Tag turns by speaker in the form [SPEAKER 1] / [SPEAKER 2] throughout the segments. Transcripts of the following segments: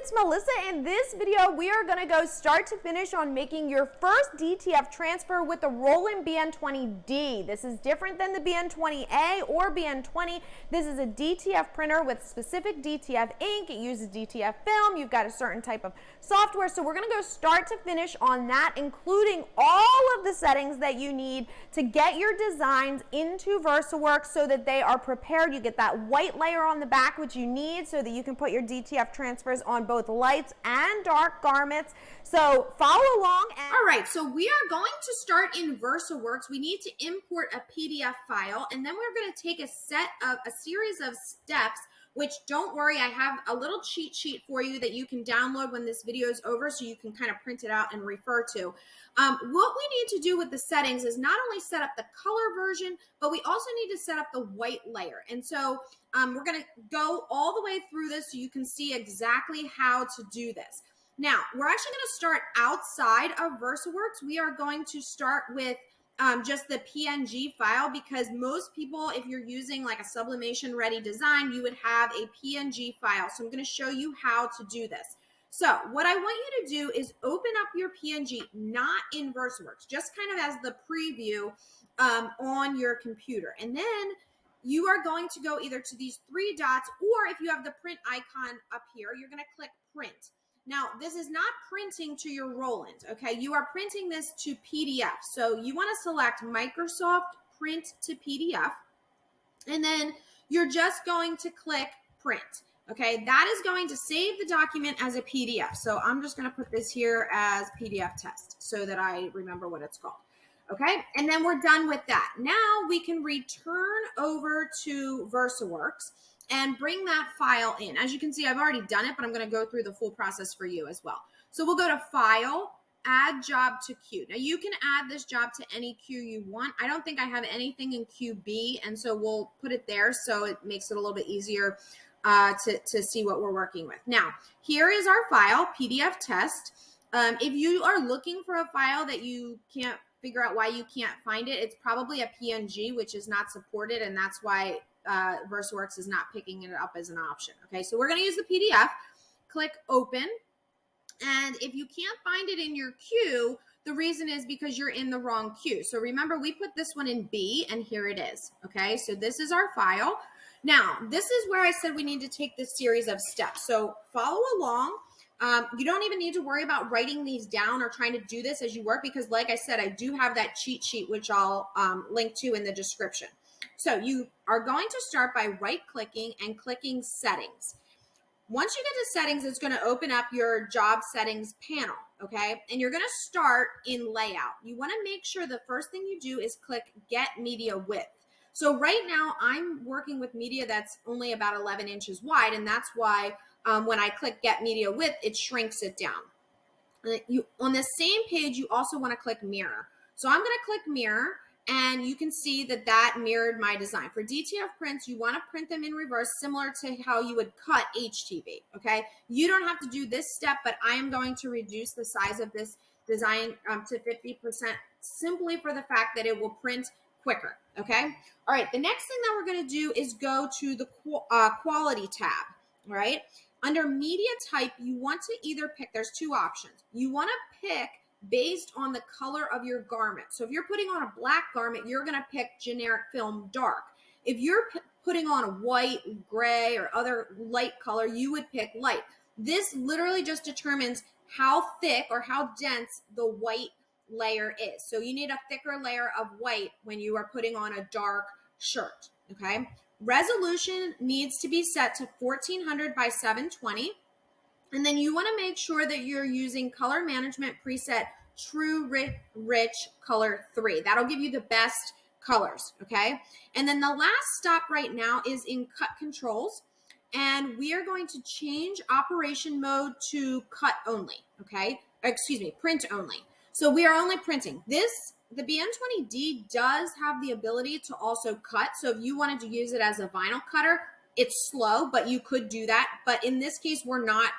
[SPEAKER 1] it's Melissa. In this video, we are going to go start to finish on making your first DTF transfer with the Roland BN-20D. This is different than the BN-20A or BN-20. This is a DTF printer with specific DTF ink. It uses DTF film. You've got a certain type of software. So we're going to go start to finish on that, including all of the settings that you need to get your designs into VersaWorks so that they are prepared. You get that white layer on the back, which you need so that you can put your DTF transfers on both lights and dark garments. So follow along.
[SPEAKER 2] All right, so we are going to start in VersaWorks. We need to import a PDF file, and then we're going to take a series of steps, which don't worry, I have a little cheat sheet for you that you can download when this video is over so you can kind of print it out and refer to. What we need to do with the settings is not only set up the color version, but we also need to set up the white layer. And so we're going to go all the way through this so you can see exactly how to do this. Now, we're actually going to start outside of VersaWorks. We are going to start with just the PNG file, because most people, if you're using like a sublimation ready design, you would have a PNG file. So I'm going to show you how to do this. So what I want you to do is open up your PNG, not in VersaWorks, just kind of as the preview on your computer. And then you are going to go either to these three dots, or if you have the print icon up here, you're going to click print. Now, this is not printing to your Roland, okay? You are printing this to PDF. So you want to select Microsoft Print to PDF, and then you're just going to click print, okay? That is going to save the document as a PDF. So I'm just going to put this here as PDF test so that I remember what it's called, okay? And then we're done with that. Now we can return over to VersaWorks and bring that file in. As you can see, I've already done it, but I'm going to go through the full process for you as well. So we'll go to File, Add Job to Queue. Now you can add this job to any queue you want. I don't think I have anything in queue B, and so we'll put it there so it makes it a little bit easier to see what we're working with. Now, here is our file, PDF test. If you are looking for a file that you can't figure out why you can't find it, it's probably a PNG, which is not supported, and that's why VersaWorks is not picking it up as an option. Okay, so we're going to use the PDF. Click open. And if you can't find it in your queue, the reason is because you're in the wrong queue. So remember, we put this one in B, and here it is. Okay, so this is our file. Now, this is where I said we need to take this series of steps. So follow along. You don't even need to worry about writing these down or trying to do this as you work, because like I said, I do have that cheat sheet, which I'll link to in the description. So you are going to start by right-clicking and clicking Settings. Once you get to Settings, it's going to open up your Job Settings panel, okay? And you're going to start in Layout. You want to make sure the first thing you do is click Get Media Width. So right now, I'm working with media that's only about 11 inches wide, and that's why when I click Get Media Width, it shrinks it down. On the same page, you also want to click Mirror. So I'm going to click Mirror, and you can see that that mirrored my design. For DTF prints, you want to print them in reverse, similar to how you would cut HTV, okay? You don't have to do this step, but I am going to reduce the size of this design to 50% simply for the fact that it will print quicker, okay? All right, the next thing that we're going to do is go to the Quality tab, all right? Under Media Type, you want to either pick, there's two options. You want to pick based on the color of your garment. So if you're putting on a black garment, you're going to pick generic film dark. If you're putting on a white, gray, or other light color, you would pick light. This literally just determines how thick or how dense the white layer is. So you need a thicker layer of white when you are putting on a dark shirt, okay? Resolution needs to be set to 1400 by 720. And then you want to make sure that you're using color management preset True Rich Color 3. That'll give you the best colors, okay? And then the last stop right now is in Cut Controls. And we are going to change operation mode to cut only, okay? Excuse me, print only. So we are only printing. The BN-20D does have the ability to also cut. So if you wanted to use it as a vinyl cutter, it's slow, but you could do that. But in this case, we're not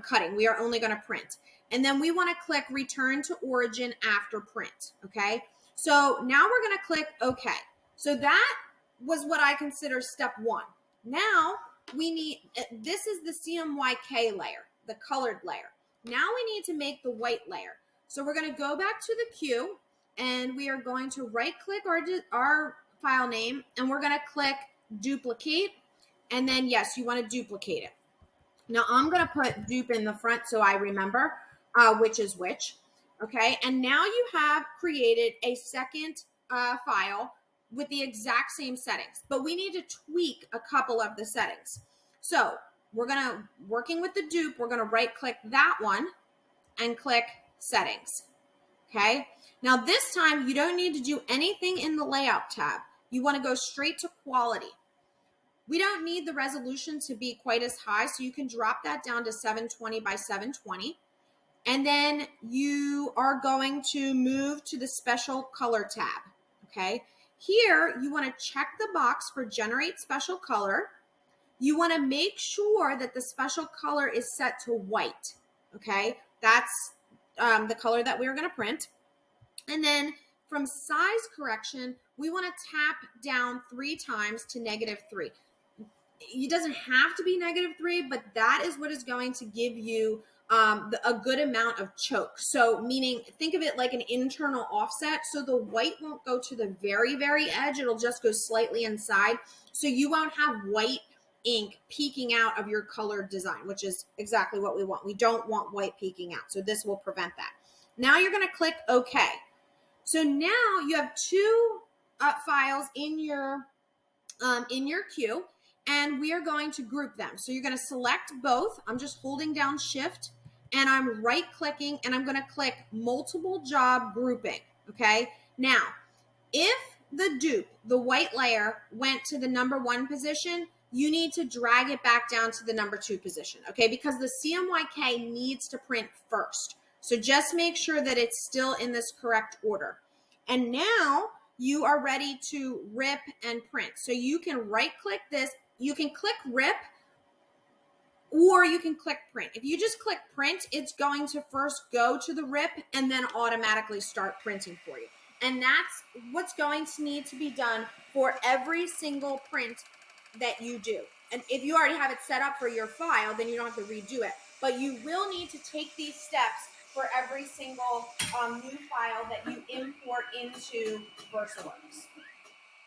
[SPEAKER 2] cutting. We are only going to print. And then we want to click Return to Origin after print, okay? So now we're going to click OK. So that was what I consider step one. Now we need, this is the CMYK layer. the colored layer. Now we need to make the white layer. So we're going to go back to the queue, and we are going to right click our file name, and we're going to click duplicate. And then yes, you want to duplicate it. Now I'm going to put dupe in the front so I remember which is which. Okay, and now you have created a second file with the exact same settings, but we need to tweak a couple of the settings. So we're gonna, working with the dupe, we're gonna right click that one and click settings. Okay, now this time you don't need to do anything in the layout tab. You want to go straight to quality. We don't need the resolution to be quite as high, so you can drop that down to 720 by 720. And then you are going to move to the special color tab, okay? Here, you want to check the box for generate special color. You want to make sure that the special color is set to white, okay? That's the color that we're going to print. And then from size correction, we want to tap down 3 times to -3. It doesn't have to be -3, but that is what is going to give you a good amount of choke. So meaning, think of it like an internal offset. So the white won't go to the very, very edge. It'll just go slightly inside. So you won't have white ink peeking out of your colored design, which is exactly what we want. We don't want white peeking out. So this will prevent that. Now you're going to click OK. So now you have 2 files in your queue, and we are going to group them. So you're going to select both. I'm just holding down Shift, and I'm right clicking, and I'm going to click multiple job grouping. Okay. Now, if the dupe, the white layer, went to the number 1 position, you need to drag it back down to the number 2 position. Okay. Because the CMYK needs to print first. So just make sure that it's still in this correct order. And now you are ready to rip and print. So you can right click this. You can click rip, or you can click print. If you just click print, it's going to first go to the rip and then automatically start printing for you. And that's what's going to need to be done for every single print that you do. And if you already have it set up for your file, then you don't have to redo it. But you will need to take these steps for every single new file that you import into VersaWorks.